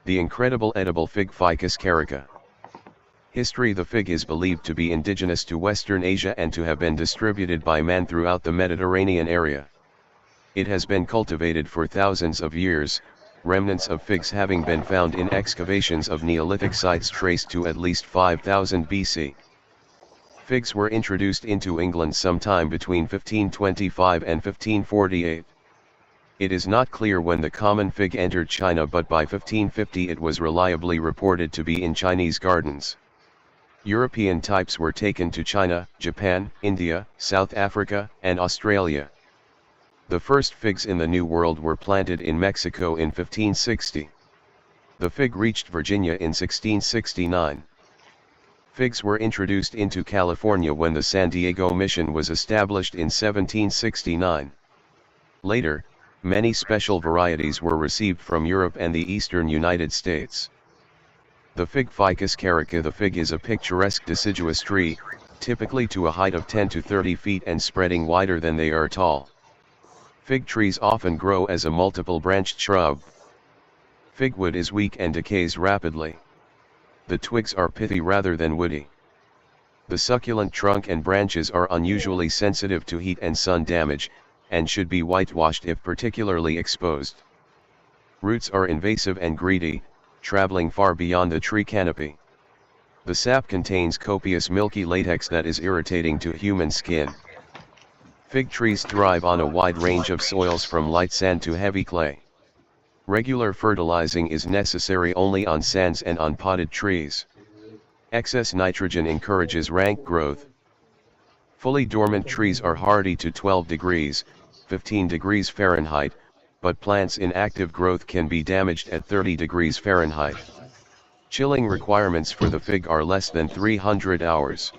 The incredible edible fig Ficus carica. History. The fig is believed to be indigenous to Western Asia and to have been distributed by man throughout the Mediterranean area. It has been cultivated for thousands of years, remnants of figs having been found in excavations of Neolithic sites traced to at least 5000 BC. Figs were introduced into England sometime between 1525 and 1548. It is not clear when the common fig entered China, but by 1550 it was reliably reported to be in Chinese gardens. European types were taken to China, Japan, India, South Africa, and Australia. The first figs in the New World were planted in Mexico in 1560. The fig reached Virginia in 1669. Figs were introduced into California when the San Diego Mission was established in 1769. Later, many special varieties were received from Europe and the eastern United States. The fig Ficus carica. The fig is a picturesque deciduous tree, typically to a height of 10 to 30 feet and spreading wider than they are tall. Fig trees often grow as a multiple-branched shrub. Fig wood is weak and decays rapidly. The twigs are pithy rather than woody. The succulent trunk and branches are unusually sensitive to heat and sun damage, and should be whitewashed if particularly exposed. Roots are invasive and greedy, traveling far beyond the tree canopy. The sap contains copious milky latex that is irritating to human skin. Fig trees thrive on a wide range of soils from light sand to heavy clay. Regular fertilizing is necessary only on sands and on potted trees. Excess nitrogen encourages rank growth. Fully dormant trees are hardy to 12 degrees, 15 degrees Fahrenheit, but plants in active growth can be damaged at 30 degrees Fahrenheit. Chilling requirements for the fig are less than 300 hours.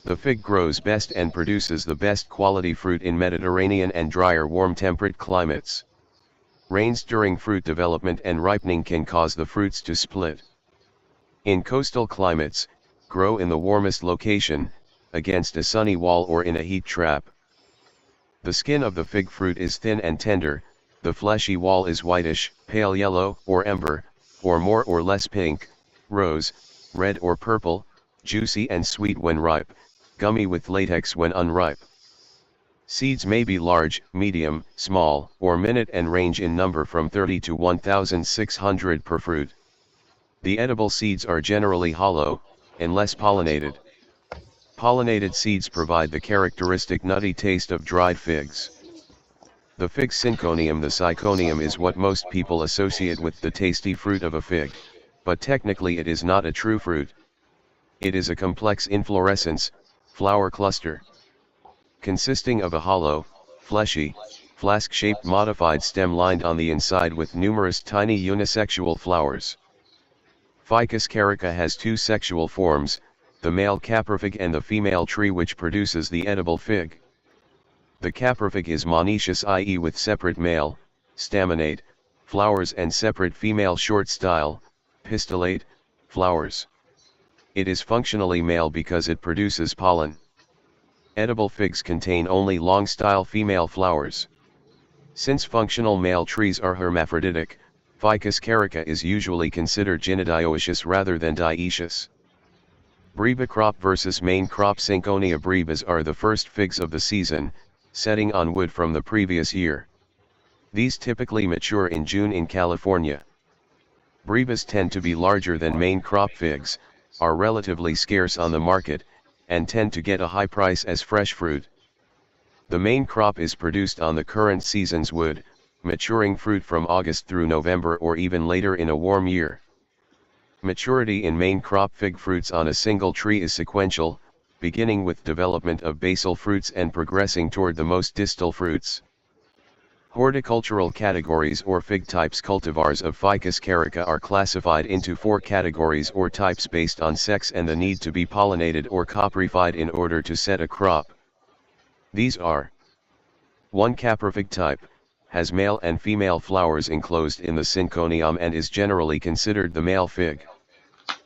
The fig grows best and produces the best quality fruit in Mediterranean and drier warm-temperate climates. Rains during fruit development and ripening can cause the fruits to split. In coastal climates, grow in the warmest location, against a sunny wall or in a heat trap. The skin of the fig fruit is thin and tender, the fleshy wall is whitish, pale yellow, or amber, or more or less pink, rose, red or purple, juicy and sweet when ripe, gummy with latex when unripe. Seeds may be large, medium, small, or minute and range in number from 30 to 1,600 per fruit. The edible seeds are generally hollow, unless pollinated. Pollinated seeds provide the characteristic nutty taste of dried figs. The fig synconium. The syconium is what most people associate with the tasty fruit of a fig, but technically it is not a true fruit. It is a complex inflorescence, flower cluster, consisting of a hollow, fleshy, flask-shaped modified stem lined on the inside with numerous tiny unisexual flowers. Ficus carica has two sexual forms, the male caprifig and the female tree which produces the edible fig. The caprifig is monoecious, i.e. with separate male, staminate, flowers and separate female short style, pistillate, flowers. It is functionally male because it produces pollen. Edible figs contain only long style female flowers. Since functional male trees are hermaphroditic, Ficus carica is usually considered gynodioecious rather than dioecious. Breba crop versus main crop. Synconia brebas are the first figs of the season, setting on wood from the previous year. These typically mature in June in California. Brebas tend to be larger than main crop figs, are relatively scarce on the market, and tend to get a high price as fresh fruit. The main crop is produced on the current season's wood, maturing fruit from August through November or even later in a warm year. Maturity in main crop fig fruits on a single tree is sequential, beginning with development of basal fruits and progressing toward the most distal fruits. Horticultural categories or fig types. Cultivars of Ficus carica are classified into 4 categories or types based on sex and the need to be pollinated or coprified in order to set a crop. These are: 1. Caprifig type, has male and female flowers enclosed in the synconium and is generally considered the male fig.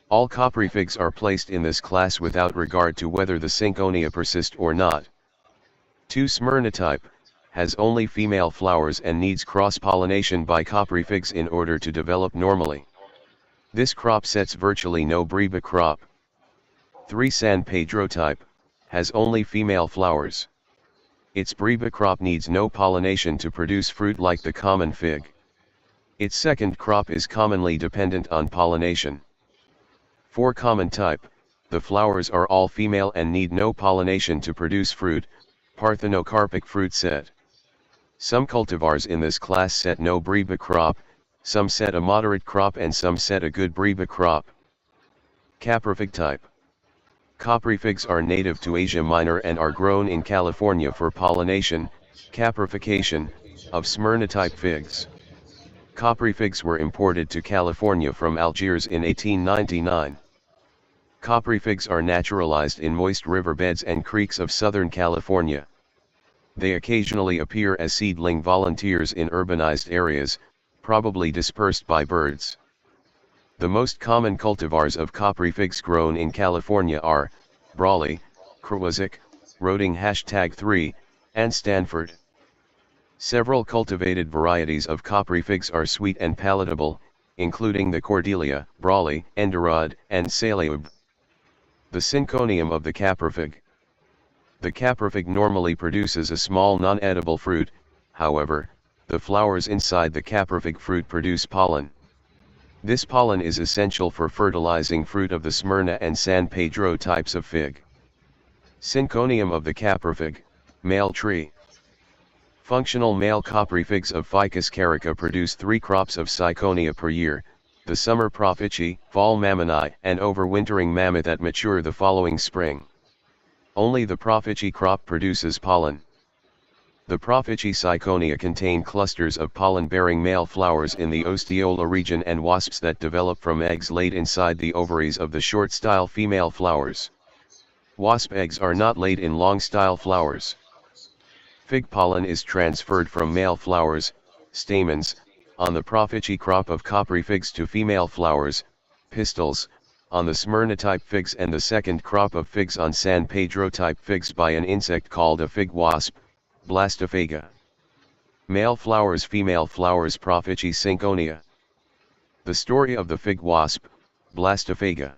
All coprifigs are placed in this class without regard to whether the synconia persist or not. 2. Smyrna type, has only female flowers and needs cross-pollination by coprifigs in order to develop normally. This crop sets virtually no breva crop. 3 San Pedro type, has only female flowers. Its breva crop needs no pollination to produce fruit like the common fig. Its second crop is commonly dependent on pollination. 4 Common type, the flowers are all female and need no pollination to produce fruit, parthenocarpic fruit set. Some cultivars in this class set no breva crop, some set a moderate crop and some set a good breva crop. Caprifig type. Capri figs are native to Asia Minor and are grown in California for pollination, caprification, of Smyrna type figs. Capri figs were imported to California from Algiers in 1899. Capri figs are naturalized in moist riverbeds and creeks of Southern California. They occasionally appear as seedling volunteers in urbanized areas, probably dispersed by birds. The most common cultivars of Capri figs grown in California are Brawley, Krawazik, Roding #3, and Stanford. Several cultivated varieties of Capri figs are sweet and palatable, including the Cordelia, Brawley, Enderod, and Saleub. The synconium of the caprifig. The caprifig normally produces a small non-edible fruit, however, the flowers inside the caprifig fruit produce pollen. This pollen is essential for fertilizing fruit of the Smyrna and San Pedro types of fig. Synconium of the caprifig, male tree. Functional male Capri figs of Ficus carica produce 3 crops of Syconia per year, the summer Profici, fall Mammoni, and overwintering Mammoth that mature the following spring. Only the Profici crop produces pollen. The Profici Syconia contain clusters of pollen-bearing male flowers in the osteola region and wasps that develop from eggs laid inside the ovaries of the short-style female flowers. Wasp eggs are not laid in long-style flowers. Fig pollen is transferred from male flowers, stamens, on the Profici crop of Capri figs to female flowers, pistils, on the Smyrna type figs and the second crop of figs on San Pedro type figs by an insect called a fig wasp, Blastophaga. Male flowers, female flowers, Profici synconia. The story of the fig wasp, Blastophaga.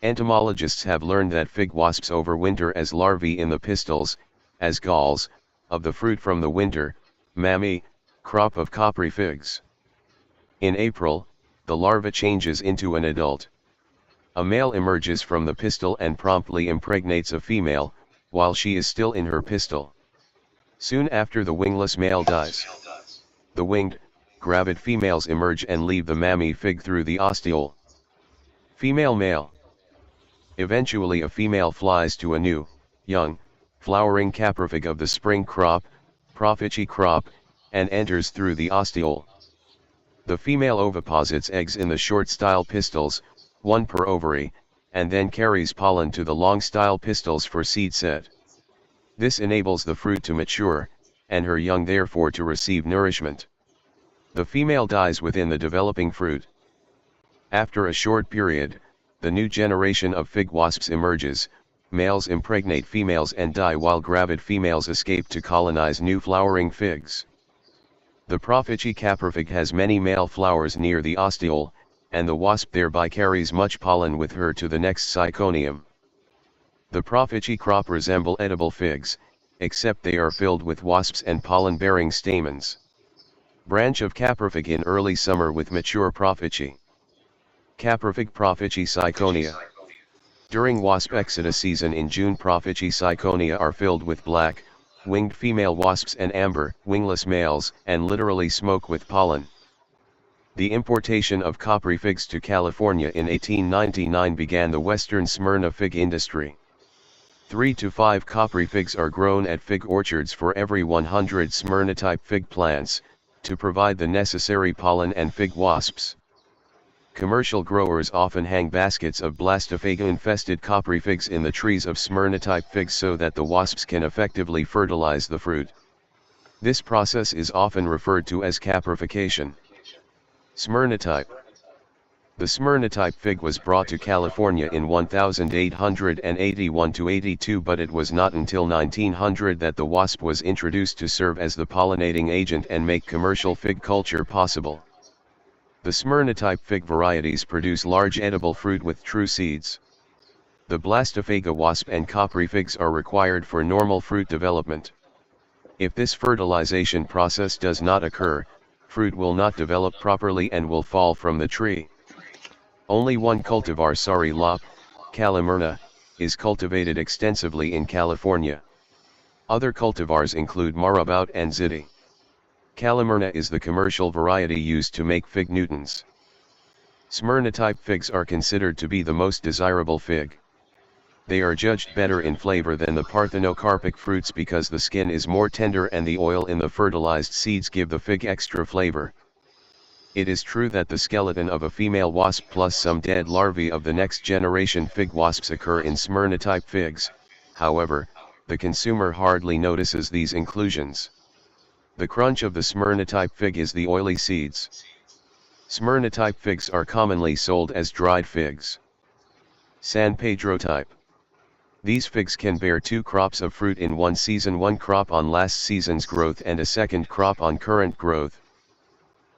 Entomologists have learned that fig wasps overwinter as larvae in the pistils, as galls, of the fruit from the winter, mammy, crop of Capri figs. In April, the larva changes into an adult. A male emerges from the pistil and promptly impregnates a female, while she is still in her pistil. Soon after, the wingless male dies. The winged, gravid females emerge and leave the mammy fig through the ostiole. Female male. Eventually a female flies to a new, young, flowering caprifig of the spring crop, Profici crop, and enters through the ostiole. The female oviposits eggs in the short-style pistils, 1 per ovary, and then carries pollen to the long-style pistils for seed set. This enables the fruit to mature, and her young therefore to receive nourishment. The female dies within the developing fruit. After a short period, the new generation of fig wasps emerges. Males impregnate females and die while gravid females escape to colonize new flowering figs. The Profici caprifig has many male flowers near the ostiole, and the wasp thereby carries much pollen with her to the next syconium. The Profici crop resemble edible figs, except they are filled with wasps and pollen-bearing stamens. Branch of caprifig in early summer with mature Profici. Caprifig Profici syconia. During wasp exodus season in June, Profici syconia are filled with black, winged female wasps and amber, wingless males, and literally smoke with pollen. The importation of Capri figs to California in 1899 began the Western Smyrna fig industry. 3 to 5 Capri figs are grown at fig orchards for every 100 Smyrna-type fig plants, to provide the necessary pollen and fig wasps. Commercial growers often hang baskets of Blastophaga-infested Capri figs in the trees of Smyrna-type figs so that the wasps can effectively fertilize the fruit. This process is often referred to as caprification. Smyrna type. The Smyrna type fig was brought to California in 1881–82, but it was not until 1900 that the wasp was introduced to serve as the pollinating agent and make commercial fig culture possible. The Smyrna type fig varieties produce large edible fruit with true seeds. The Blastophaga wasp and Capri figs are required for normal fruit development. If this fertilization process does not occur, fruit will not develop properly and will fall from the tree. Only one cultivar Sari Lop, Calimyrna, is cultivated extensively in California. Other cultivars include Marabout and Ziti. Calimyrna is the commercial variety used to make fig Newtons. Smyrna type figs are considered to be the most desirable fig. They are judged better in flavor than the parthenocarpic fruits because the skin is more tender and the oil in the fertilized seeds give the fig extra flavor. It is true that the skeleton of a female wasp plus some dead larvae of the next generation fig wasps occur in Smyrna type figs, however, the consumer hardly notices these inclusions. The crunch of the Smyrna type fig is the oily seeds. Smyrna type figs are commonly sold as dried figs. San Pedro type. These figs can bear 2 crops of fruit in one season, one crop on last season's growth and a second crop on current growth.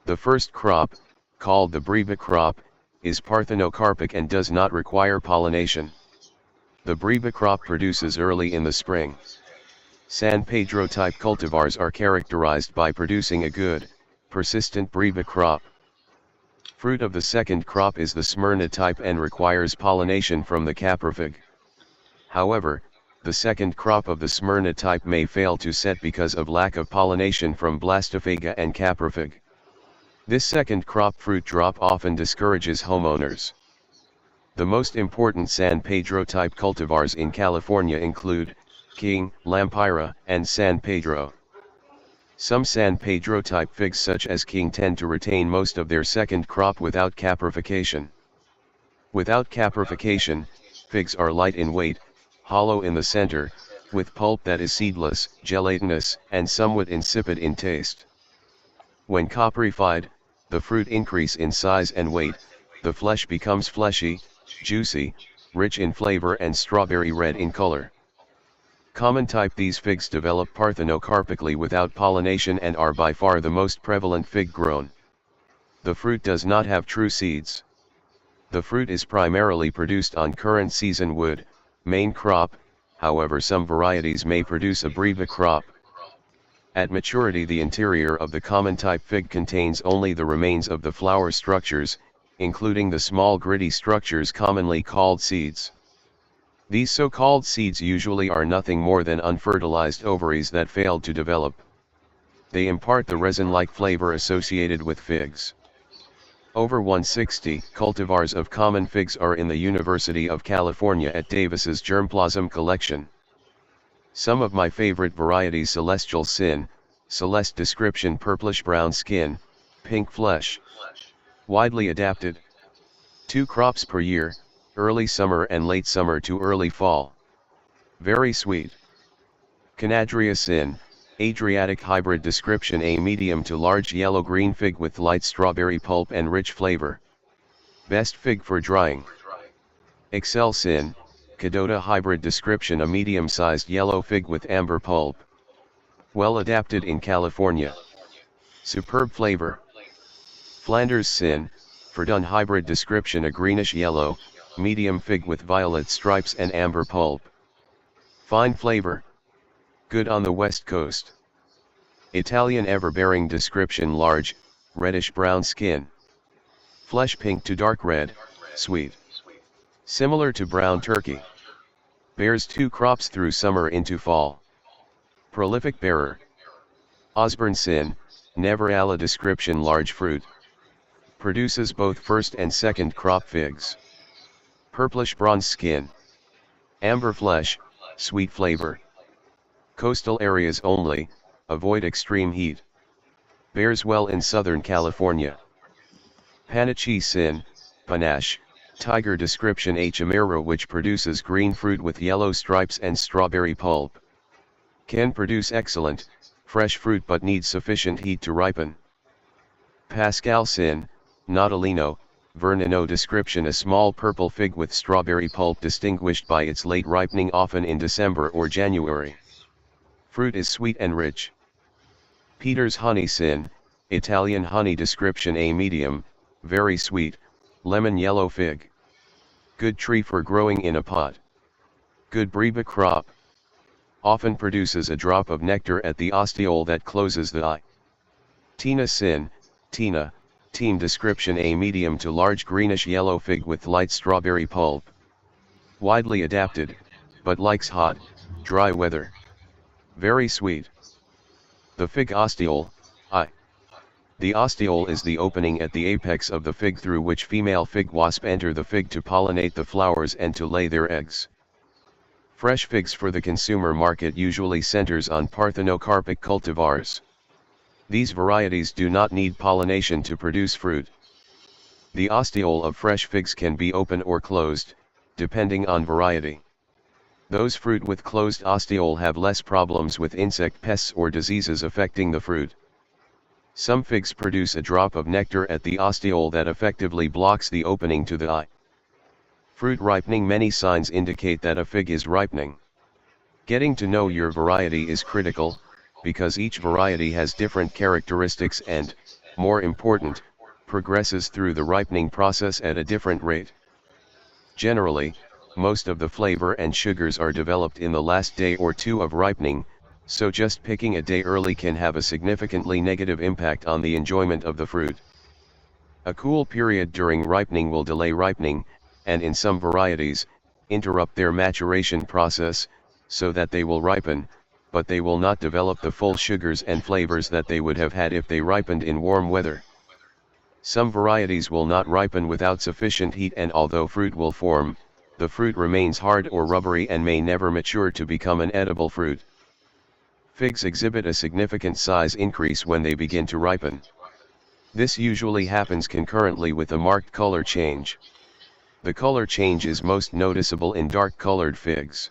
The first crop, called the Breva crop, is parthenocarpic and does not require pollination. The Breva crop produces early in the spring. San Pedro type cultivars are characterized by producing a good, persistent Breva crop. Fruit of the second crop is the Smyrna type and requires pollination from the caprifig. However, the second crop of the Smyrna type may fail to set because of lack of pollination from Blastophaga and caprifig. This second crop fruit drop often discourages homeowners. The most important San Pedro type cultivars in California include King, Lampira, and San Pedro. Some San Pedro type figs such as King tend to retain most of their second crop without caprification. Without caprification, figs are light in weight, hollow in the center, with pulp that is seedless, gelatinous, and somewhat insipid in taste. When caprified, the fruit increase in size and weight, the flesh becomes fleshy, juicy, rich in flavor and strawberry red in color. Common type these figs develop parthenocarpically without pollination and are by far the most prevalent fig grown. The fruit does not have true seeds. The fruit is primarily produced on current season wood, main crop, however some varieties may produce a Breva crop. At maturity the interior of the common type fig contains only the remains of the flower structures, including the small gritty structures commonly called seeds. These so-called seeds usually are nothing more than unfertilized ovaries that failed to develop. They impart the resin-like flavor associated with figs. Over 160 cultivars of common figs are in the University of California at Davis's Germplasm collection. Some of my favorite varieties: Celestial Sin, Celeste description, purplish brown skin, pink flesh. Widely adapted. 2 crops per year, early summer and late summer to early fall. Very sweet. Canadria Sin, Adriatic hybrid description, a medium to large yellow-green fig with light strawberry pulp and rich flavor. Best fig for drying. Excel Sin, Cadota hybrid description, a medium-sized yellow fig with amber pulp. Well adapted in California. Superb flavor. Flanders Sin, Verdun hybrid description, a greenish-yellow, medium fig with violet stripes and amber pulp. Fine flavor. Good on the West Coast. Italian Everbearing description, large, reddish-brown skin. Flesh pink to dark red, sweet. Similar to brown turkey. Bears 2 crops through summer into fall. Prolific bearer. Osborne Sin, Neverala description, large fruit. Produces both first and second crop figs. Purplish bronze skin. Amber flesh, sweet flavor. Coastal areas only, avoid extreme heat. Bears well in Southern California. Panache Sin, Panache, tiger description, a chimera which produces green fruit with yellow stripes and strawberry pulp. Can produce excellent, fresh fruit but needs sufficient heat to ripen. Pascal Sin, Natalino, Vernino description, a small purple fig with strawberry pulp distinguished by its late ripening, often in December or January. Fruit is sweet and rich. Peter's Honey Sin, Italian honey description, a medium, very sweet, lemon yellow fig. Good tree for growing in a pot. Good breba crop. Often produces a drop of nectar at the ostiole that closes the eye. Tina sin, Tina, team description: a medium to large greenish yellow fig with light strawberry pulp. Widely adapted, but likes hot, dry weather. Very sweet. The fig ostiole, I. The ostiole is the opening at the apex of the fig through which female fig wasp enter the fig to pollinate the flowers and to lay their eggs. Fresh figs for the consumer market usually centers on parthenocarpic cultivars. These varieties do not need pollination to produce fruit. The ostiole of fresh figs can be open or closed, depending on variety. Those fruit with closed ostiole have less problems with insect pests or diseases affecting the fruit. Some figs produce a drop of nectar at the ostiole that effectively blocks the opening to the eye. Fruit ripening: many signs indicate that a fig is ripening. Getting to know your variety is critical, because each variety has different characteristics and, more important, progresses through the ripening process at a different rate. Generally, most of the flavor and sugars are developed in the last day or two of ripening, so just picking a day early can have a significantly negative impact on the enjoyment of the fruit. A cool period during ripening will delay ripening, and in some varieties, interrupt their maturation process, so that they will ripen, but they will not develop the full sugars and flavors that they would have had if they ripened in warm weather. Some varieties will not ripen without sufficient heat, and although fruit will form, the fruit remains hard or rubbery and may never mature to become an edible fruit. Figs exhibit a significant size increase when they begin to ripen. This usually happens concurrently with a marked color change. The color change is most noticeable in dark-colored figs.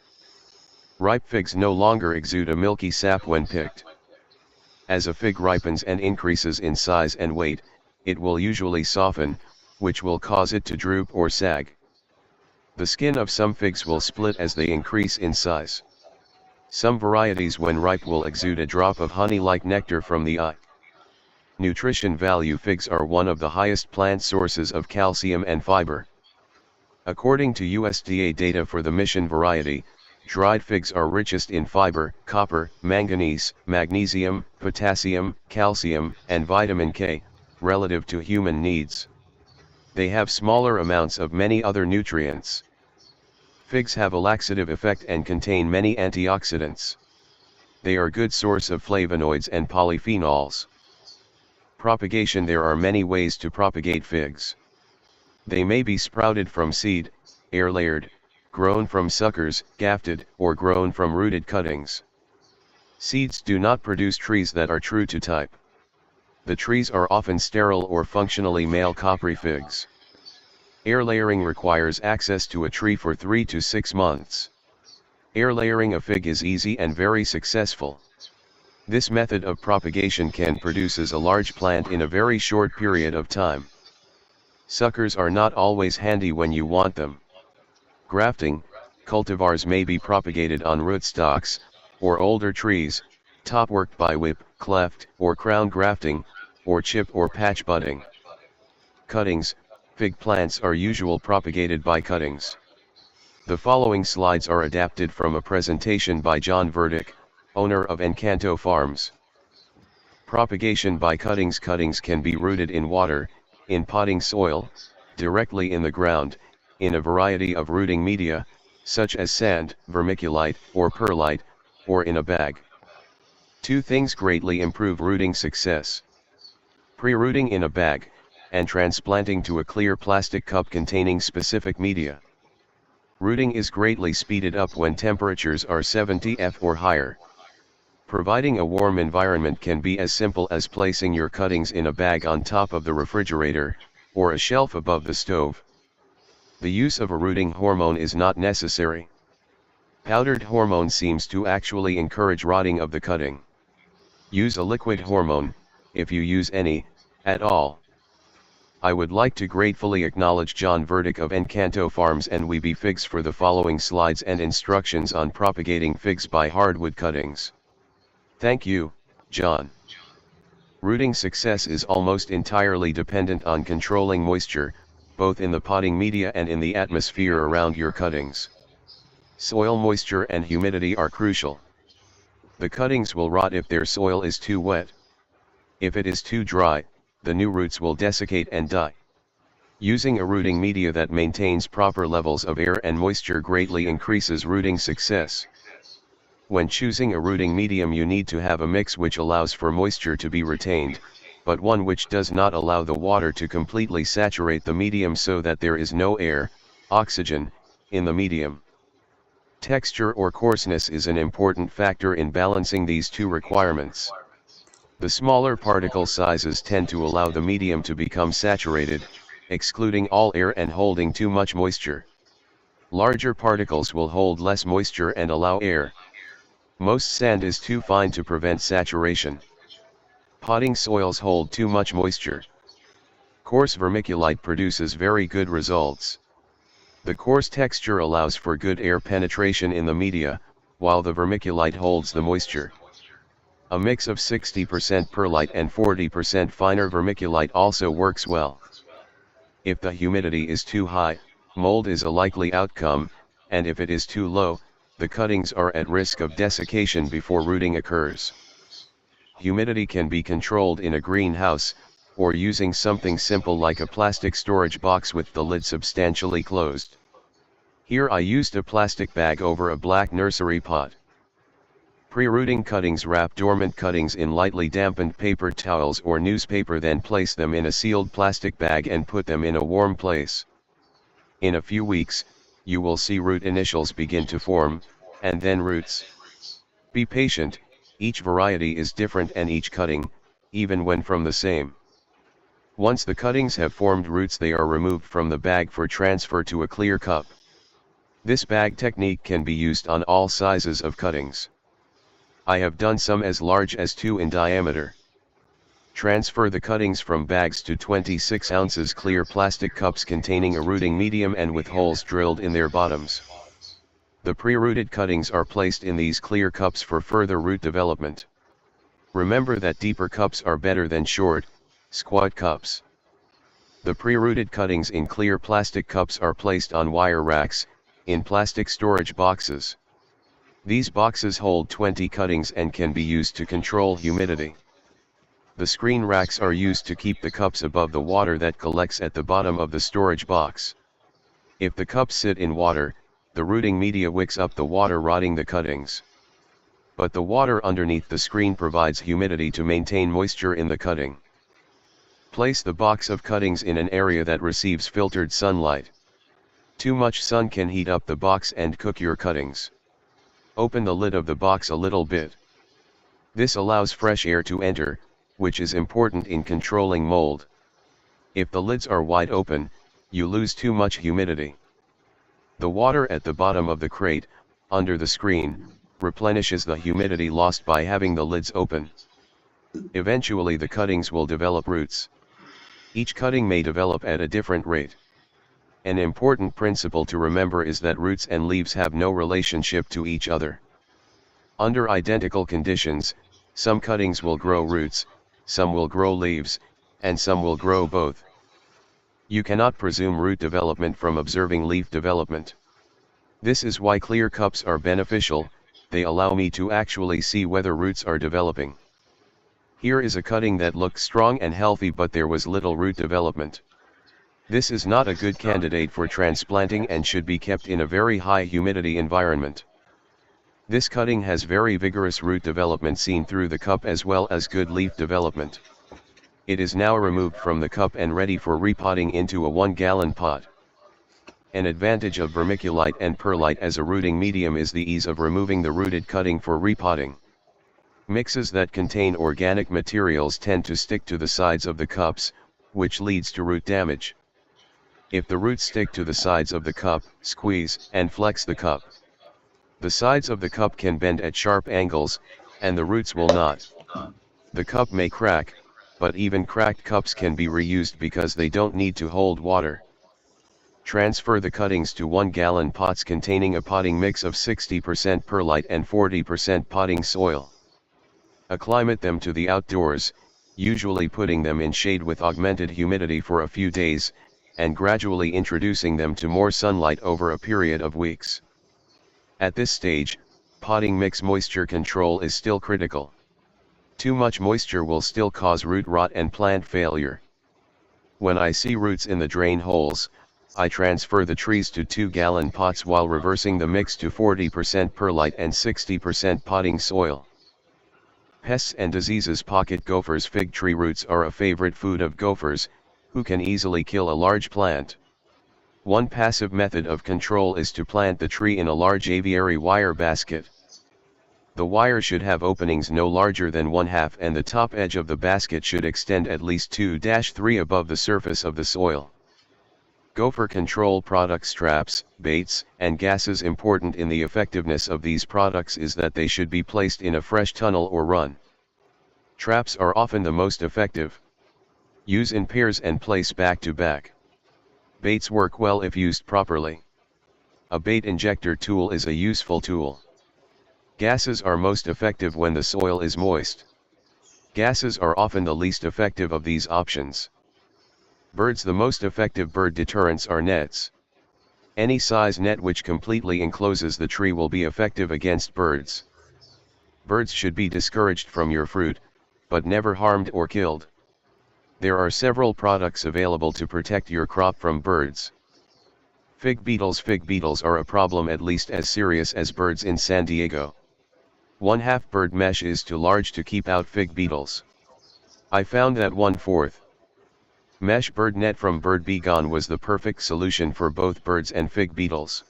Ripe figs no longer exude a milky sap when picked. As a fig ripens and increases in size and weight, it will usually soften, which will cause it to droop or sag. The skin of some figs will split as they increase in size. Some varieties when ripe will exude a drop of honey-like nectar from the eye. Nutrition value: figs are one of the highest plant sources of calcium and fiber. According to USDA data for the Mission variety, dried figs are richest in fiber, copper, manganese, magnesium, potassium, calcium, and vitamin K, relative to human needs. They have smaller amounts of many other nutrients. Figs have a laxative effect and contain many antioxidants. They are a good source of flavonoids and polyphenols. Propagation: there are many ways to propagate figs. They may be sprouted from seed, air-layered, grown from suckers, grafted, or grown from rooted cuttings. Seeds do not produce trees that are true to type. The trees are often sterile or functionally male copry figs. Air layering requires access to a tree for 3 to 6 months. Air layering a fig is easy and very successful. This method of propagation can produce a large plant in a very short period of time. Suckers are not always handy when you want them. Grafting: cultivars may be propagated on rootstocks, or older trees, top-worked by whip, cleft, or crown grafting, or chip or patch budding. Cuttings: fig plants are usually propagated by cuttings. The following slides are adapted from a presentation by John Verdick, owner of Encanto Farms. Propagation by cuttings: cuttings can be rooted in water, in potting soil, directly in the ground, in a variety of rooting media, such as sand, vermiculite, or perlite, or in a bag. Two things greatly improve rooting success: pre-rooting in a bag, and transplanting to a clear plastic cup containing specific media. Rooting is greatly speeded up when temperatures are 70 degrees or higher. Providing a warm environment can be as simple as placing your cuttings in a bag on top of the refrigerator, or a shelf above the stove. The use of a rooting hormone is not necessary. Powdered hormone seems to actually encourage rotting of the cutting. Use a liquid hormone, if you use any, at all. I would like to gratefully acknowledge John Verdick of Encanto Farms and We Be Figs for the following slides and instructions on propagating figs by hardwood cuttings. Thank you, John. Rooting success is almost entirely dependent on controlling moisture, both in the potting media and in the atmosphere around your cuttings. Soil moisture and humidity are crucial. The cuttings will rot if their soil is too wet. If it is too dry, the new roots will desiccate and die. Using a rooting media that maintains proper levels of air and moisture greatly increases rooting success. When choosing a rooting medium, you need to have a mix which allows for moisture to be retained, but one which does not allow the water to completely saturate the medium so that there is no air, oxygen, in the medium. Texture or coarseness is an important factor in balancing these two requirements. The smaller particle sizes tend to allow the medium to become saturated, excluding all air and holding too much moisture. Larger particles will hold less moisture and allow air. Most sand is too fine to prevent saturation. Potting soils hold too much moisture. Coarse vermiculite produces very good results. The coarse texture allows for good air penetration in the media, while the vermiculite holds the moisture. A mix of 60% perlite and 40% finer vermiculite also works well. If the humidity is too high, mold is a likely outcome, and if it is too low, the cuttings are at risk of desiccation before rooting occurs. Humidity can be controlled in a greenhouse, or using something simple like a plastic storage box with the lid substantially closed. Here I used a plastic bag over a black nursery pot. Pre-rooting cuttings: wrap dormant cuttings in lightly dampened paper towels or newspaper, then place them in a sealed plastic bag and put them in a warm place. In a few weeks, you will see root initials begin to form, and then roots. Be patient, each variety is different and each cutting, even when from the same. Once the cuttings have formed roots, they are removed from the bag for transfer to a clear cup. This bag technique can be used on all sizes of cuttings. I have done some as large as 2 in diameter. Transfer the cuttings from bags to 26 ounces clear plastic cups containing a rooting medium and with holes drilled in their bottoms. The pre-rooted cuttings are placed in these clear cups for further root development. Remember that deeper cups are better than short, squat cups. The pre-rooted cuttings in clear plastic cups are placed on wire racks, in plastic storage boxes. These boxes hold 20 cuttings and can be used to control humidity. The screen racks are used to keep the cups above the water that collects at the bottom of the storage box. If the cups sit in water, the rooting media wicks up the water, rotting the cuttings. But the water underneath the screen provides humidity to maintain moisture in the cutting. Place the box of cuttings in an area that receives filtered sunlight. Too much sun can heat up the box and cook your cuttings. Open the lid of the box a little bit. This allows fresh air to enter, which is important in controlling mold. If the lids are wide open, you lose too much humidity. The water at the bottom of the crate, under the screen, replenishes the humidity lost by having the lids open. Eventually the cuttings will develop roots. Each cutting may develop at a different rate. An important principle to remember is that roots and leaves have no relationship to each other. Under identical conditions, some cuttings will grow roots, some will grow leaves, and some will grow both. You cannot presume root development from observing leaf development. This is why clear cups are beneficial. They allow me to actually see whether roots are developing. Here is a cutting that looked strong and healthy, but there was little root development. This is not a good candidate for transplanting and should be kept in a very high humidity environment. This cutting has very vigorous root development seen through the cup as well as good leaf development. It is now removed from the cup and ready for repotting into a 1-gallon pot. An advantage of vermiculite and perlite as a rooting medium is the ease of removing the rooted cutting for repotting. Mixes that contain organic materials tend to stick to the sides of the cups, which leads to root damage. If the roots stick to the sides of the cup, squeeze and flex the cup. The sides of the cup can bend at sharp angles, and the roots will not. The cup may crack, but even cracked cups can be reused because they don't need to hold water. Transfer the cuttings to 1-gallon pots containing a potting mix of 60% perlite and 40% potting soil. Acclimate them to the outdoors, usually putting them in shade with augmented humidity for a few days, and gradually introducing them to more sunlight over a period of weeks. At this stage, potting mix moisture control is still critical. Too much moisture will still cause root rot and plant failure. When I see roots in the drain holes, I transfer the trees to 2-gallon pots while reversing the mix to 40% perlite and 60% potting soil. Pests and diseases. Pocket gophers. Fig tree roots are a favorite food of gophers, who can easily kill a large plant. One passive method of control is to plant the tree in a large aviary wire basket. The wire should have openings no larger than 1/2 and the top edge of the basket should extend at least 2-3 above the surface of the soil. Gopher control products. Traps, baits, and gases. Important in the effectiveness of these products is that they should be placed in a fresh tunnel or run. Traps are often the most effective. Use in pairs and place back to back. Baits work well if used properly. A bait injector tool is a useful tool. Gases are most effective when the soil is moist. Gases are often the least effective of these options. Birds. The most effective bird deterrents are nets. Any size net which completely encloses the tree will be effective against birds. Birds should be discouraged from your fruit, but never harmed or killed. There are several products available to protect your crop from birds. Fig beetles. Fig beetles are a problem at least as serious as birds in San Diego. 1/2 bird mesh is too large to keep out fig beetles. I found that 1/4 mesh bird net from Bird B Gone was the perfect solution for both birds and fig beetles.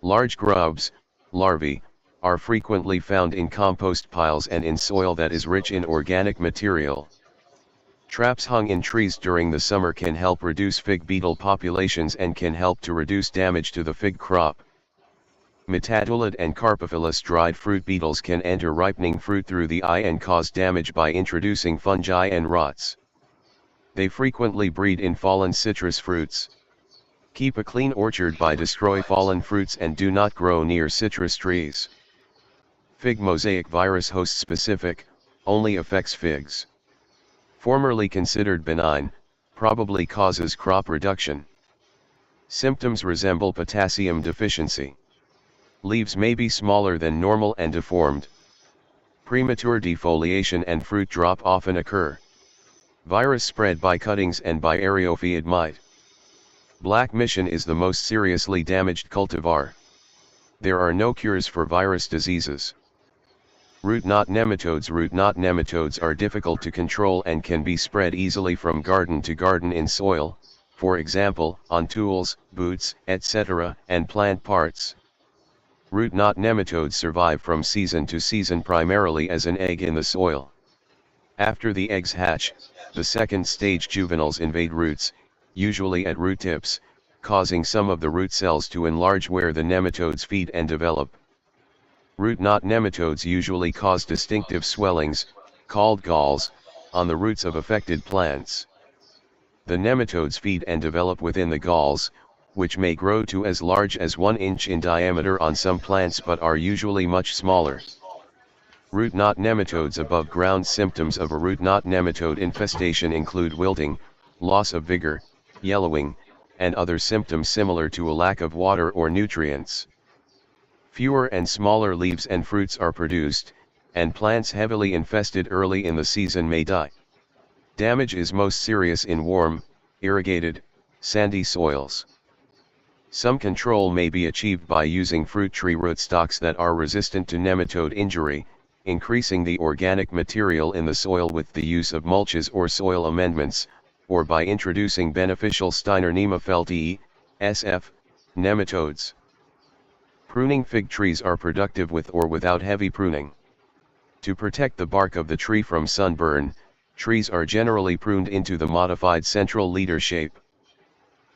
Large grubs, larvae, are frequently found in compost piles and in soil that is rich in organic material. Traps hung in trees during the summer can help reduce fig beetle populations and can help to reduce damage to the fig crop. Metadulid and Carpophilus dried fruit beetles can enter ripening fruit through the eye and cause damage by introducing fungi and rots. They frequently breed in fallen citrus fruits. Keep a clean orchard by destroy fallen fruits and do not grow near citrus trees. Fig mosaic virus. Host specific, only affects figs. Formerly considered benign, probably causes crop reduction. Symptoms resemble potassium deficiency. Leaves may be smaller than normal and deformed. Premature defoliation and fruit drop often occur. Virus spread by cuttings and by areophyid mite. Black mission is the most seriously damaged cultivar. There are no cures for virus diseases. Root knot nematodes. Root knot nematodes are difficult to control and can be spread easily from garden to garden in soil, for example, on tools, boots, etc., and plant parts. Root knot nematodes survive from season to season primarily as an egg in the soil. After the eggs hatch, the second stage juveniles invade roots, usually at root tips, causing some of the root cells to enlarge where the nematodes feed and develop. Root knot nematodes usually cause distinctive swellings, called galls, on the roots of affected plants. The nematodes feed and develop within the galls, which may grow to as large as 1 inch in diameter on some plants but are usually much smaller. Root knot nematodes above ground. Symptoms of a root knot nematode infestation include wilting, loss of vigor, yellowing, and other symptoms similar to a lack of water or nutrients. Fewer and smaller leaves and fruits are produced, and plants heavily infested early in the season may die. Damage is most serious in warm, irrigated, sandy soils. Some control may be achieved by using fruit tree rootstocks that are resistant to nematode injury, increasing the organic material in the soil with the use of mulches or soil amendments, or by introducing beneficial Steinernema SF, nematodes. Pruning. Fig trees are productive with or without heavy pruning. To protect the bark of the tree from sunburn, trees are generally pruned into the modified central leader shape.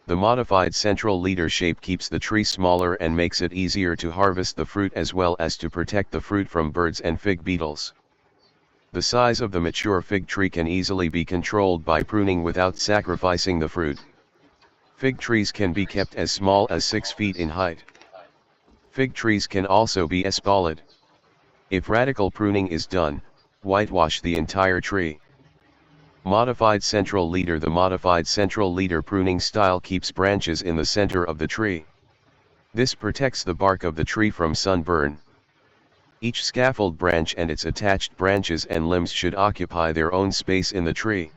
The modified central leader shape keeps the tree smaller and makes it easier to harvest the fruit as well as to protect the fruit from birds and fig beetles. The size of the mature fig tree can easily be controlled by pruning without sacrificing the fruit. Fig trees can be kept as small as 6 feet in height. Fig trees can also be espaliered. If radical pruning is done, whitewash the entire tree. Modified central leader. The modified central leader pruning style keeps branches in the center of the tree. This protects the bark of the tree from sunburn. Each scaffold branch and its attached branches and limbs should occupy their own space in the tree.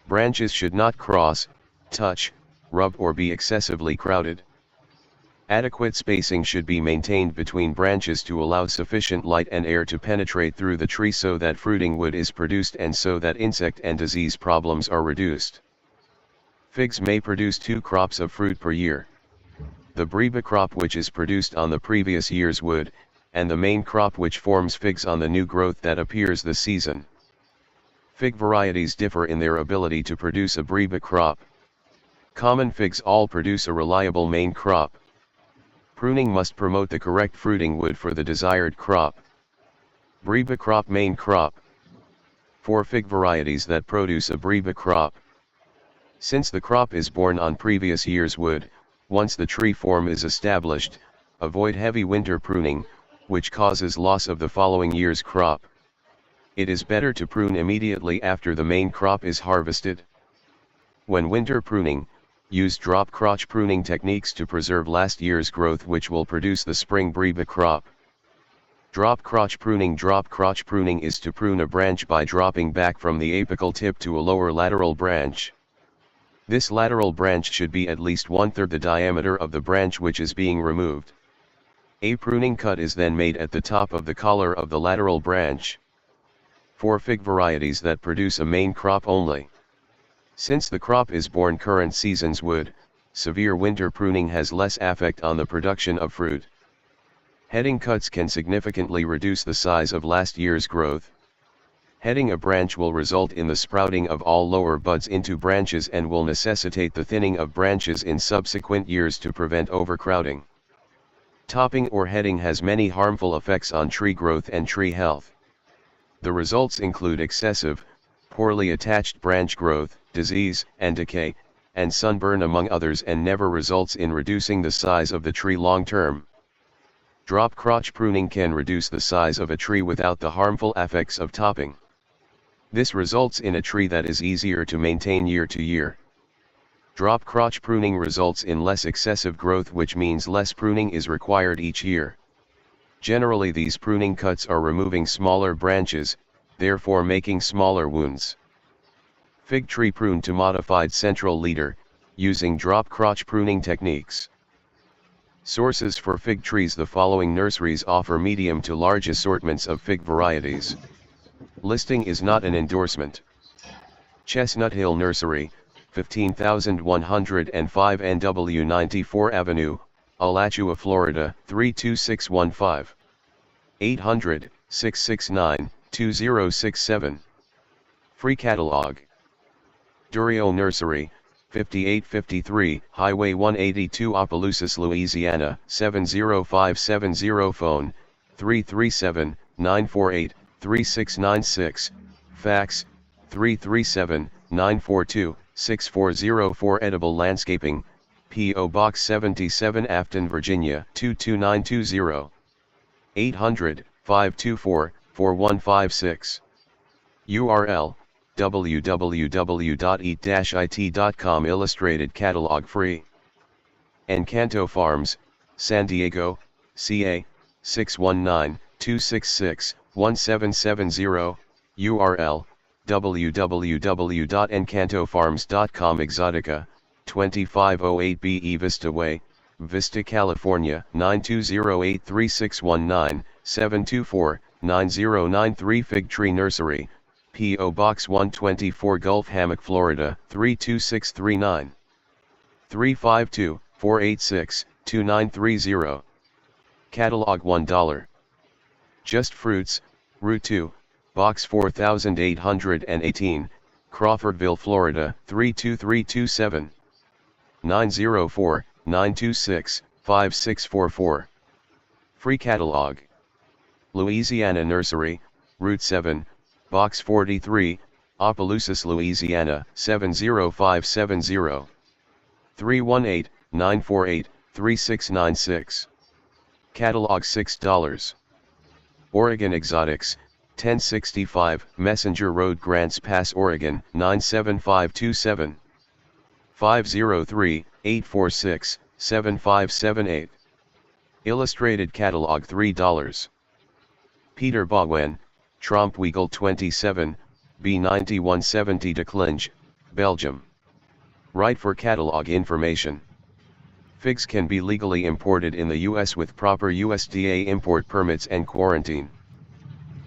Branches should not cross, touch, rub or be excessively crowded. Adequate spacing should be maintained between branches to allow sufficient light and air to penetrate through the tree so that fruiting wood is produced and so that insect and disease problems are reduced. Figs may produce 2 crops of fruit per year. The breba crop, which is produced on the previous year's wood, and the main crop, which forms figs on the new growth that appears this season. Fig varieties differ in their ability to produce a breba crop. Common figs all produce a reliable main crop. Pruning must promote the correct fruiting wood for the desired crop. Breba crop, main crop. 4 fig varieties that produce a breba crop. Since the crop is born on previous year's wood, once the tree form is established, avoid heavy winter pruning, which causes loss of the following year's crop. It is better to prune immediately after the main crop is harvested. When winter pruning, use drop crotch pruning techniques to preserve last year's growth, which will produce the spring breba crop. Drop crotch pruning. Drop crotch pruning is to prune a branch by dropping back from the apical tip to a lower lateral branch. This lateral branch should be at least 1/3 the diameter of the branch which is being removed. A pruning cut is then made at the top of the collar of the lateral branch. 4 fig varieties that produce a main crop only. Since the crop is born current season's wood, severe winter pruning has less effect on the production of fruit. Heading cuts can significantly reduce the size of last year's growth. Heading a branch will result in the sprouting of all lower buds into branches and will necessitate the thinning of branches in subsequent years to prevent overcrowding. Topping or heading has many harmful effects on tree growth and tree health. The results include excessive, poorly attached branch growth, disease and decay, and sunburn among others, and never results in reducing the size of the tree long term. Drop crotch pruning can reduce the size of a tree without the harmful effects of topping. This results in a tree that is easier to maintain year to year. Drop crotch pruning results in less excessive growth, which means less pruning is required each year. Generally, these pruning cuts are removing smaller branches, therefore making smaller wounds. Fig tree prune to modified central leader, using drop crotch pruning techniques. Sources for fig trees. The following nurseries offer medium to large assortments of fig varieties. Listing is not an endorsement. Chestnut Hill Nursery, 15105 NW 94 Avenue, Alachua, Florida 32615. 800-669-2067. Free catalog. Durio Nursery, 5853 Highway 182, Opelousas, Louisiana 70570. Phone 337-948-3696. Fax 337-942-6404. Edible Landscaping, P.O. Box 77, Afton, Virginia 22920. 800-524-4156. URL www.eat-it.com. Illustrated catalog free. Encanto Farms, San Diego, CA 619-266-1770. URL www.encantofarms.com. Exotica, 2508 BE Vista Way, Vista, California 920-83619-724-9093. Fig Tree Nursery, P.O. Box 124, Gulf Hammock, Florida 32639. 352-486-2930. Catalog $1. Just Fruits, Route 2, Box 4818, Crawfordville, Florida 32327. 904-926-5644. Free catalog. Louisiana Nursery, Route 7, Box 43, Opelousas, Louisiana 70570. 318-948-3696. Catalog $6. Oregon Exotics, 1065 Messenger Road, Grants Pass, Oregon 97527. 503-846-7578. Illustrated Catalog $3. Peter Bogwen, Trompweagel 27, B9170 de Klinge, Belgium. Right for catalog information. Figs can be legally imported in the U.S. with proper USDA import permits and quarantine.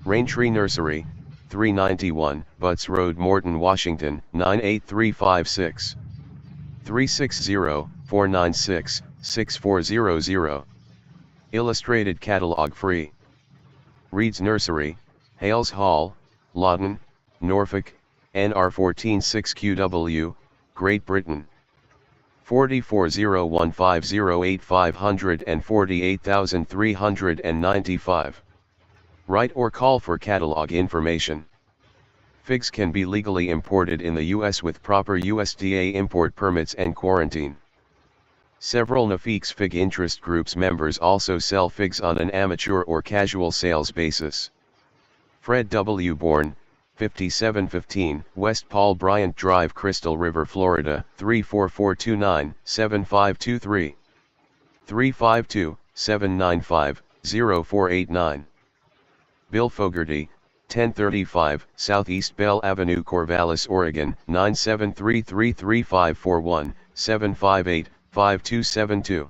Raintree Nursery, 391 Butts Road, Morton, Washington 98356. 360-496-6400. Illustrated catalog free. Reed's Nursery, Hales Hall, Lawton, Norfolk, NR 146QW, Great Britain. 4401508548,395. Write or call for catalog information. Figs can be legally imported in the U.S. with proper USDA import permits and quarantine. Several Nafix fig interest groups members also sell figs on an amateur or casual sales basis. Fred W. Bourne, 5715 West Paul Bryant Drive, Crystal River, Florida 34429-7523. 352-795-0489. Bill Fogarty, 1035 Southeast Bell Avenue, Corvallis, Oregon 97333541758-5272.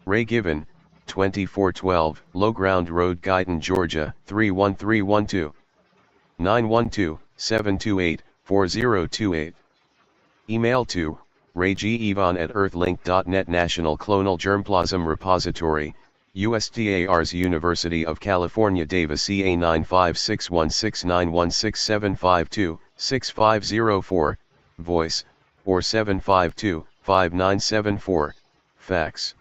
Ray Given, 2412 Low Ground Road, Guyton, Georgia 31312. 912-728-4028. Email to raygevan@earthlink.net. National Clonal Germplasm Repository, USDA Ars University of California, Davis, CA 95616916752-6504, voice, or 752-5974, fax.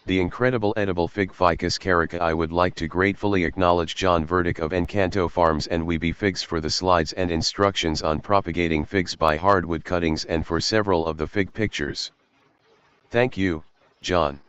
The incredible edible fig Ficus carica. I would like to gratefully acknowledge John Verdick of Encanto Farms and Weeby Figs for the slides and instructions on propagating figs by hardwood cuttings and for several of the fig pictures. Thank you, John.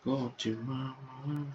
Go to mama.